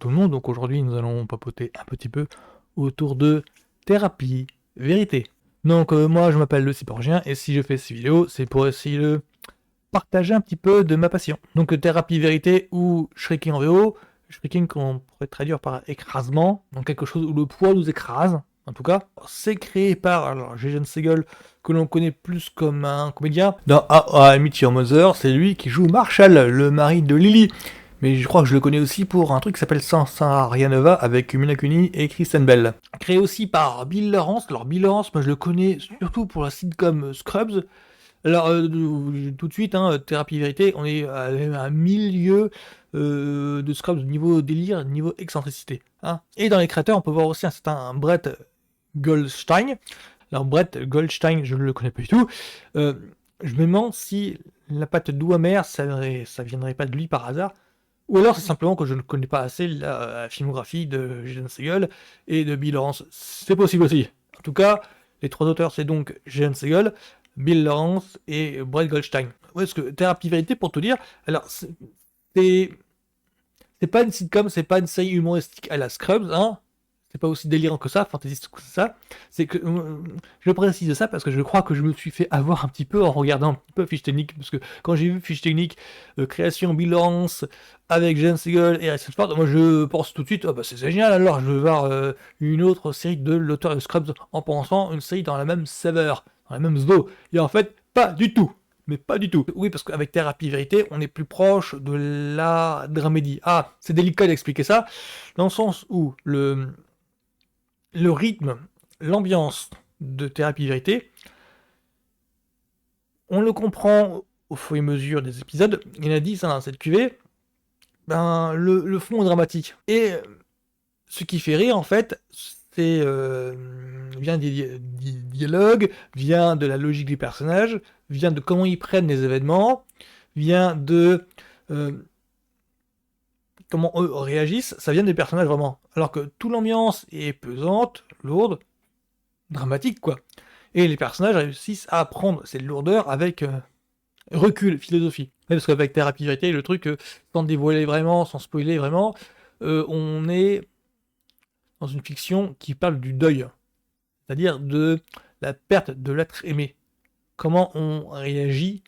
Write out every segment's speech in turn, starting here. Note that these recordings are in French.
tout le monde, donc aujourd'hui nous allons papoter un petit peu autour de thérapie, vérité. Donc moi je m'appelle le Cyborgien et si je fais ces vidéos c'est pour essayer de partager un petit peu de ma passion. Donc thérapie, vérité ou shrinking en VO, shrinking qu'on pourrait traduire par écrasement, donc quelque chose où le poids nous écrase. En tout cas, c'est créé par Jason Segel, que l'on connaît plus comme un comédien. Dans How I Met Your Mother, c'est lui qui joue Marshall, le mari de Lily. Mais je crois que je le connais aussi pour un truc qui s'appelle Sansa Arianova avec Mila Kunis et Kristen Bell. Créé aussi par Bill Lawrence. Alors Bill Lawrence, moi je le connais surtout pour la sitcom Scrubs. Alors tout de suite, thérapie vérité, on est à un milieu de Scrubs niveau délire, niveau excentricité. Et dans les créateurs, on peut voir aussi un certain Brett Goldstein. Alors Brett Goldstein, je ne le connais pas du tout. Je me demande si la pâte doux amère, ça viendrait pas de lui par hasard. Ou alors c'est simplement que je ne connais pas assez la filmographie de Jason Segel et de Bill Lawrence. C'est possible aussi. En tout cas, les trois auteurs, c'est donc Jason Segel, Bill Lawrence et Brett Goldstein. Ouais, parce que Thérapie Vérité, pour te dire, alors c'est pas une sitcom, c'est pas une série humoristique à la Scrubs, c'est pas aussi délirant que ça, fantaisiste que ça. C'est que je précise ça parce que je crois que je me suis fait avoir un petit peu en regardant un petit peu Fiche Technique, parce que quand j'ai vu Fiche Technique, création Bill Lawrence avec Jason Segel et Harrison Ford, moi je pense tout de suite, c'est génial, alors je vais voir une autre série de l'auteur de Scrubs en pensant une série dans la même saveur, dans la même zoo. Et en fait, pas du tout. Mais pas du tout. Oui, parce qu'avec Thérapie Vérité, on est plus proche de la dramédie. C'est délicat d'expliquer ça, dans le sens où le rythme, l'ambiance de Thérapie Vérité, on le comprend au fur et à mesure des épisodes. Il y en a 10 dans cette cuvée. Le fond est dramatique. Et ce qui fait rire, en fait, c'est vient des dialogues, vient de la logique des personnages, vient de comment ils prennent les événements, vient de comment eux réagissent, ça vient des personnages vraiment. Alors que toute l'ambiance est pesante, lourde, dramatique, quoi. Et les personnages réussissent à prendre cette lourdeur avec recul, philosophie. Parce qu'avec Thérapie Vérité, le truc, sans dévoiler vraiment, sans spoiler vraiment, on est dans une fiction qui parle du deuil. C'est-à-dire de la perte de l'être aimé. Comment on réagit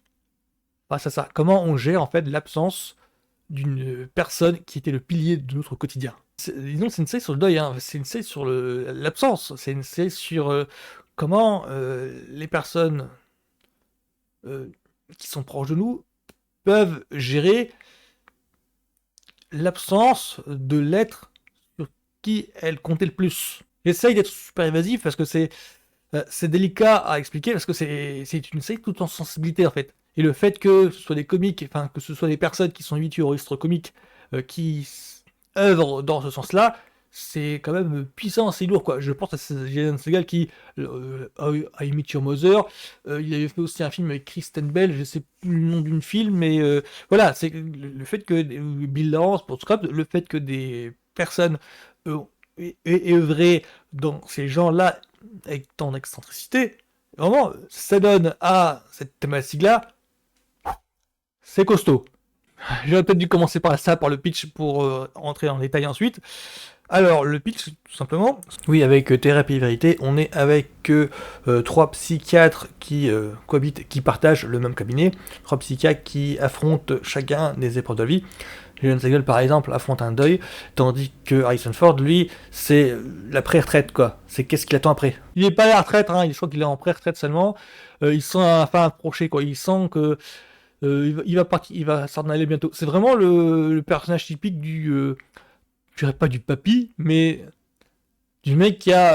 face à ça. Comment on gère en fait l'absence d'une personne qui était le pilier de notre quotidien. Disons que c'est une série sur le deuil, c'est une série sur l'absence, c'est une série sur comment les personnes qui sont proches de nous peuvent gérer l'absence de l'être sur qui elles comptaient le plus. J'essaye d'être super évasif parce que c'est délicat à expliquer, parce que c'est une série tout en sensibilité en fait. Et le fait que ce soit des comiques, que ce soit des personnes qui sont habituées au registre comique, qui œuvrent dans ce sens-là, c'est quand même puissant, c'est lourd, quoi. Je pense à Jason Segel qui, I Meet Your Mother, il avait fait aussi un film avec Kristen Bell, je sais plus le nom d'une film, mais voilà, c'est le fait que Bill Lawrence pour Scrubs, le fait que des personnes aient œuvré dans ces gens-là avec tant d'excentricité, vraiment, ça donne à cette thématique-là, c'est costaud. J'aurais peut-être dû commencer par ça, par le pitch, pour rentrer en détail ensuite. Alors, le pitch, tout simplement. Oui, avec Thérapie Vérité, on est avec trois psychiatres qui cohabitent, qui partagent le même cabinet. Trois psychiatres qui affrontent chacun des épreuves de la vie. Jason Segel, par exemple, affronte un deuil, tandis que Harrison Ford, lui, c'est la pré-retraite, quoi. C'est qu'est-ce qu'il attend après. Il n'est pas à la retraite, je crois qu'il est en pré-retraite seulement. Il sent à la fin approcher, quoi. Il sent que il va s'en aller bientôt. C'est vraiment le personnage typique du, je dirais pas du papy, mais du mec qui a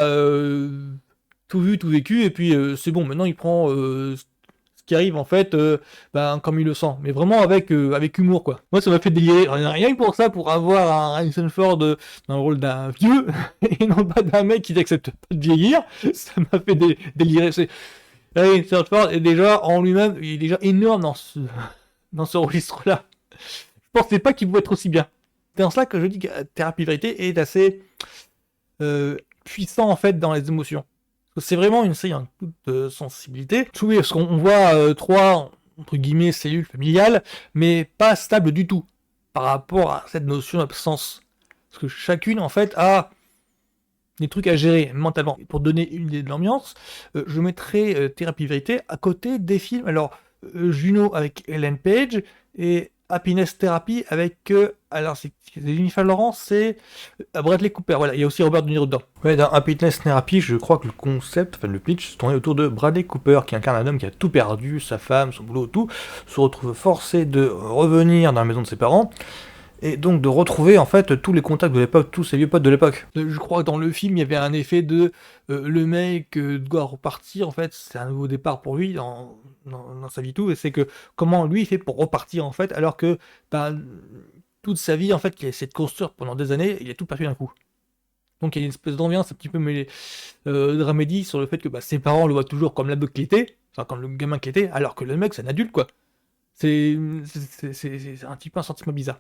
tout vu, tout vécu, et puis c'est bon, maintenant il prend ce qui arrive en fait, comme il le sent, mais vraiment avec humour, quoi. Moi ça m'a fait délirer, rien que pour ça, pour avoir un Harrison Ford dans le rôle d'un vieux, et non pas d'un mec qui n'accepte pas de vieillir, ça m'a fait délirer. Harrison Ford est déjà en lui-même, il est déjà énorme dans ce registre-là. Je pensais pas qu'il pouvait être aussi bien. C'est en cela que je dis que Thérapie Vérité est assez puissant en fait dans les émotions. C'est vraiment une série en toute sensibilité. Oui, parce qu'on voit trois, entre guillemets, cellules familiales, mais pas stables du tout par rapport à cette notion d'absence. Parce que chacune, en fait, a des trucs à gérer mentalement. Pour donner une idée de l'ambiance, je mettrai Thérapie Vérité à côté des films. Alors, Juno avec Ellen Page et Happiness Therapy avec. Alors, c'est Jennifer Lawrence, c'est Bradley Cooper. Voilà, il y a aussi Robert De Niro dedans. Ouais, dans Happiness Therapy, je crois que le concept, enfin le pitch, se tournait autour de Bradley Cooper, qui incarne un homme qui a tout perdu, sa femme, son boulot, tout, se retrouve forcé de revenir dans la maison de ses parents. Et donc de retrouver en fait tous les contacts de l'époque, tous ces vieux potes de l'époque. Je crois que dans le film il y avait un effet de le mec doit repartir, en fait c'est un nouveau départ pour lui dans sa vie tout, et c'est que comment lui il fait pour repartir en fait, alors que toute sa vie en fait qu'il a essayé de construire pendant des années, il a tout perdu d'un coup. Donc il y a une espèce d'ambiance un petit peu dramédie sur le fait que ses parents le voient toujours comme l'ado qu'il était, enfin comme le gamin qu'il était, alors que le mec c'est un adulte quoi. C'est un petit peu un sentiment bizarre.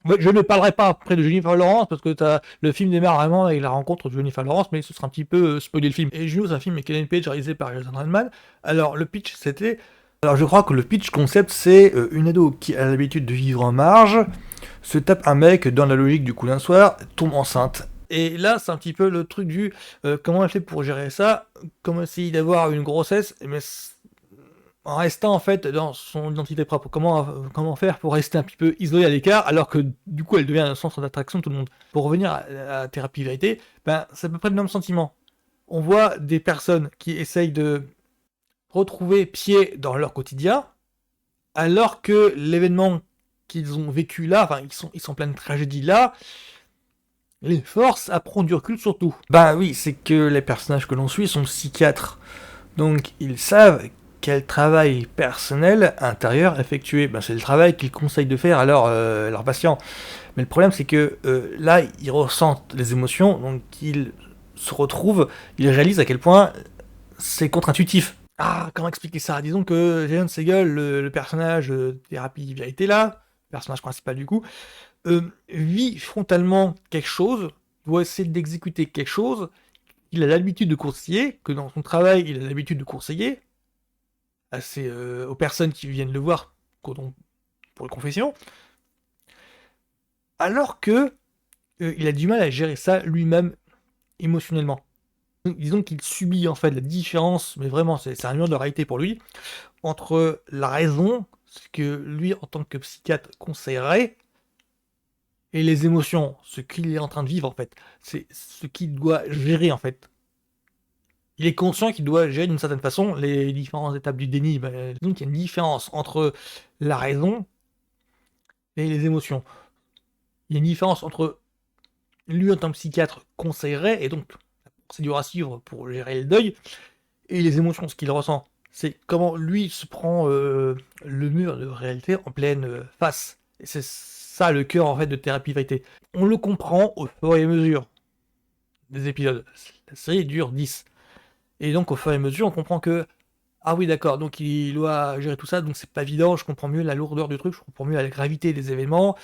Ouais, je ne parlerai pas après de Jennifer Lawrence parce que le film démarre vraiment avec la rencontre de Jennifer Lawrence, mais ce sera un petit peu spoiler le film. Et Juno, c'est un film avec Ellen Page réalisé par Jason Reitman. Alors le pitch c'était. Alors je crois que le pitch concept c'est une ado qui a l'habitude de vivre en marge, se tape un mec dans la logique du coup d'un soir, tombe enceinte. Et là c'est un petit peu le truc du comment elle fait pour gérer ça, comment essayer d'avoir une grossesse, mais en restant en fait dans son identité propre. Comment faire pour rester un petit peu isolé à l'écart alors que du coup elle devient un centre d'attraction de tout le monde. Pour revenir à Thérapie Vérité, c'est à peu près le même sentiment. On voit des personnes qui essayent de retrouver pied dans leur quotidien alors que l'événement qu'ils ont vécu là, enfin ils sont plein de tragédies là, les force à prendre du recul sur tout. Oui, c'est que les personnages que l'on suit sont psychiatres. Donc ils savent quel travail personnel intérieur effectuer. C'est le travail qu'ils conseillent de faire à leurs patients. Mais le problème c'est que là ils ressentent les émotions, donc ils se retrouvent, ils réalisent à quel point c'est contre-intuitif. Ah, comment expliquer ça? Disons que Jalen Segel, le personnage Thérapie Vérité là, le personnage principal du coup, vit frontalement quelque chose, doit essayer d'exécuter quelque chose, il a l'habitude de conseiller, que dans son travail il a l'habitude de conseiller, aux personnes qui viennent le voir pour les confessions, alors que il a du mal à gérer ça lui-même émotionnellement. Disons qu'il subit en fait la différence, mais vraiment c'est un mur de réalité pour lui, entre la raison, ce que lui en tant que psychiatre conseillerait, et les émotions, ce qu'il est en train de vivre en fait. C'est ce qu'il doit gérer en fait. Il est conscient qu'il doit gérer d'une certaine façon les différentes étapes du déni. Donc il y a une différence entre la raison et les émotions. Il y a une différence entre lui en tant que psychiatre conseillerait, et donc la procédure à suivre pour gérer le deuil, et les émotions, ce qu'il ressent. C'est comment lui se prend le mur de réalité en pleine face. Et c'est ça le cœur en fait de Thérapie Vérité. On le comprend au fur et à mesure des épisodes. La série dure 10. Et donc au fur et à mesure on comprend que ah oui d'accord, donc il doit gérer tout ça, donc c'est pas évident, je comprends mieux la lourdeur du truc, je comprends mieux la gravité des événements,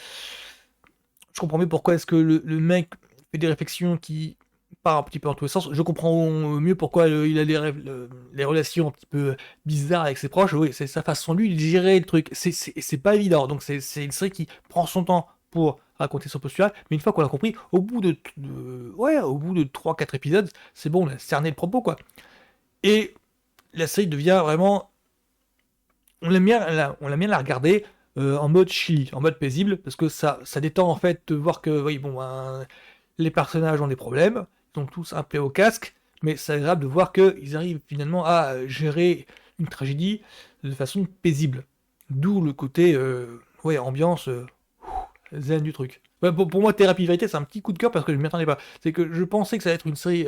je comprends mieux pourquoi est-ce que le mec fait des réflexions qui partent un petit peu dans tous les sens, je comprends mieux pourquoi il a les relations un petit peu bizarres avec ses proches, oui c'est sa façon lui de gérer le truc, c'est pas évident, donc c'est une série qui prend son temps pour raconter son postulat, mais une fois qu'on l'a compris, au bout de 3-4 épisodes, c'est bon, on a cerné le propos quoi. Et la série devient vraiment... On aime bien la regarder en mode chill, en mode paisible, parce que ça détend en fait de voir que oui, les personnages ont des problèmes, ils sont tous un peu au casque, mais c'est agréable de voir qu'ils arrivent finalement à gérer une tragédie de façon paisible. D'où le côté ambiance zen du truc. Pour moi, Thérapie Vérité, c'est un petit coup de cœur parce que je ne m'y attendais pas. C'est que je pensais que ça allait être une série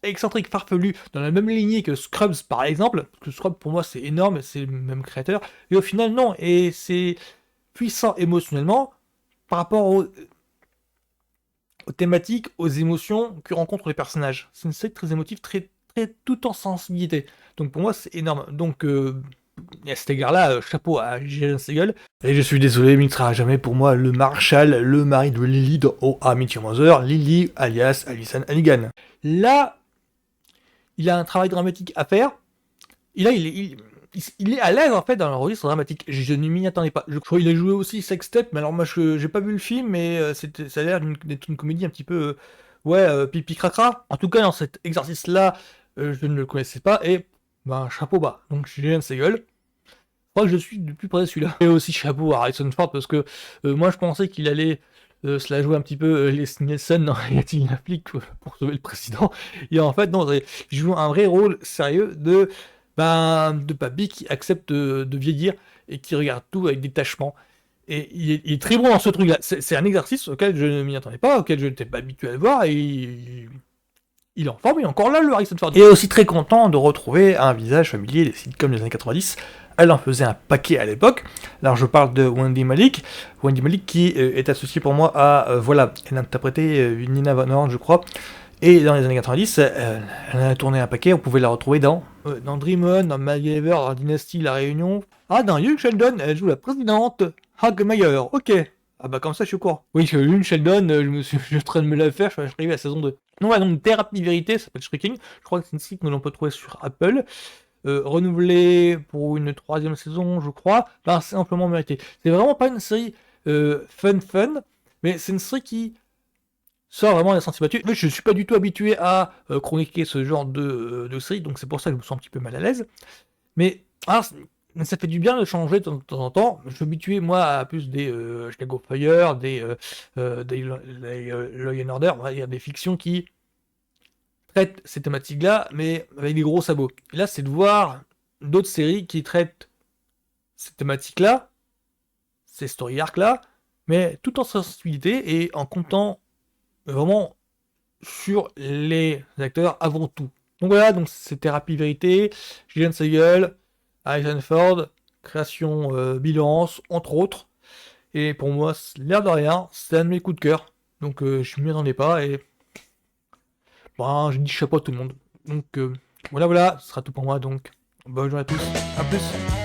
excentrique, farfelu, dans la même lignée que Scrubs par exemple, parce que Scrubs pour moi c'est énorme, c'est le même créateur, et au final non, et c'est puissant émotionnellement par rapport aux thématiques, aux émotions que rencontrent les personnages. C'est une série très émotive, très, très tout en sensibilité. Donc pour moi c'est énorme. Donc à cet égard-là, chapeau à Jalen Segel. Et je suis désolé, mais il ne sera jamais pour moi le Marshall, le mari de Lily dans Oh I Met Your Mother, Lily alias Alyson Hannigan. Là, il a un travail dramatique à faire. Et là, il est à l'aise en fait dans le registre dramatique. Je ne m'y attendais pas. Je crois qu'il a joué aussi Sextep, mais alors moi j'ai pas vu le film, mais ça a l'air d'être une comédie un petit peu pipi cracra. En tout cas dans cet exercice-là, je ne le connaissais pas et ben chapeau bas. Donc Julian Segel. Je crois que je suis de plus près de celui-là. Et aussi chapeau à Harrison Ford parce que moi je pensais qu'il allait se la jouer un petit peu les Nielsen dans Y a-t-il une flic pour sauver le président. Et en fait non, il joue un vrai rôle sérieux de papy qui accepte de vieillir et qui regarde tout avec détachement. Et il est très bon dans ce truc-là. C'est un exercice auquel je ne m'y attendais pas, auquel je n'étais pas habitué à le voir, et il est en forme, il est encore là, le Harrison Ford. Et aussi très content de retrouver un visage familier des sitcoms des années 90. Elle en faisait un paquet à l'époque. Alors je parle de Wendy Malick. Wendy Malick qui est associée pour moi à... voilà, elle interprétait Nina Van Horn, je crois. Et dans les années 90, elle a tourné un paquet, on pouvait la retrouver dans Dream On, dans MacGyver, dans Dynasty, La Réunion. Ah, dans Young Sheldon, elle joue la présidente Hagemeyer, ok. Ah bah comme ça je suis au courant. Oui, Young Sheldon, je suis en train de me la faire, je suis arrivé à la saison 2. Non, ouais, donc Thérapie Vérité, ça s'appelle Shrinking. Je crois que c'est une série que l'on peut trouver sur Apple. Renouvelée pour une 3e saison, je crois. Ben, c'est amplement mérité. C'est vraiment pas une série fun, mais c'est une série qui sort vraiment des sentiers battus. Mais je suis pas du tout habitué à chroniquer ce genre de série, donc c'est pour ça que je me sens un petit peu mal à l'aise. Mais ça fait du bien de changer de temps en temps. Je suis habitué, moi, à plus des Chicago Fire, des Law and Order, on va dire des fictions qui traitent ces thématiques-là, mais avec des gros sabots. Et là, c'est de voir d'autres séries qui traitent ces thématiques-là, ces story arcs-là, mais tout en sensibilité et en comptant vraiment sur les acteurs avant tout. Donc voilà, donc c'est Thérapie Vérité, Gillian Segel, Harrison Ford, création Bilance, entre autres. Et pour moi, l'air de rien, c'est un de mes coups de cœur. Donc je m'y attendais pas et bon, je dis chapeau à tout le monde. Donc voilà, ce sera tout pour moi. Donc bonne journée à tous, à plus.